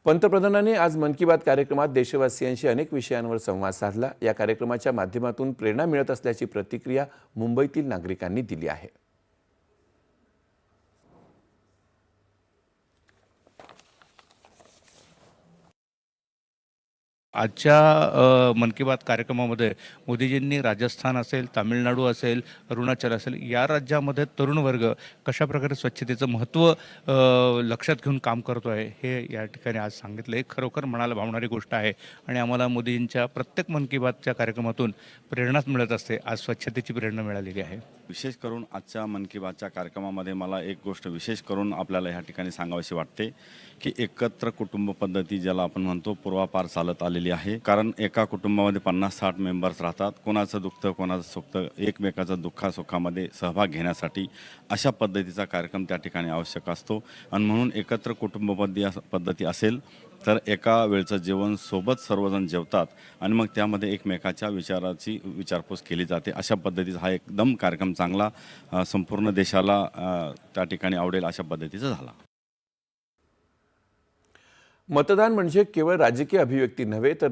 पंतप्रधानांनी आज मन की बात कार्यक्रमात देशवासियांशी अनेक विषयांवर संवाद साधला। या कार्यक्रमाच्या माध्यमातून प्रेरणा मिळत असल्याची प्रतिक्रिया मुंबईतील नागरिकांनी दिली आहे। आजच्या मन की बात कार्यक्रमामध्ये मोदीजींनी राजस्थान असेल, तामिळनाडू असेल, अरुणाचल असेल या राज्यामध्ये तरुण वर्ग कशा प्रकारे स्वच्छतेचं महत्त्व लक्षात घेऊन काम करतो आहे हे या ठिकाणी आज सांगितलं. एक खरोखर मनाला भावणारी गोष्ट आहे आणि आम्हाला मोदींच्या प्रत्येक मन की बातच्या कार्यक्रमातून प्रेरणाच मिळत असते. आज स्वच्छतेची प्रेरणा मिळालेली आहे. विशेष करून आजच्या मन की बातच्या कार्यक्रमामध्ये मला एक गोष्ट विशेष करून आपल्याला ह्या ठिकाणी सांगावीशी वाटते की एकत्र कुटुंब पद्धती ज्याला आपण म्हणतो पूर्वापार चालत आलेली आहे। कारण एका कुटुंबामध्ये 50-60 मेंबर्स राहतात, कोणाचं दुखतं कोणाचं सुखतं, एकमेकाचं दुःखासुखामध्ये सहभाग घेण्यासाठी अशा पद्धतीचा कार्यक्रम त्या ठिकाणी आवश्यक असतो। आणि म्हणून एकत्र कुटुंब पद्धती असेल तर एका वेळचं जेवण सोबत सर्वजण जेवतात आणि मग त्यामध्ये एकमेकाच्या विचाराची विचारपूस केली जाते। अशा पद्धतीचा हा एकदम कार्यक्रम चांगला संपूर्ण देशाला त्या ठिकाणी आवडेल अशा पद्धतीचा झाला। मतदान म्हणजे केवळ राजकीय अभिव्यक्ती नव्हे तर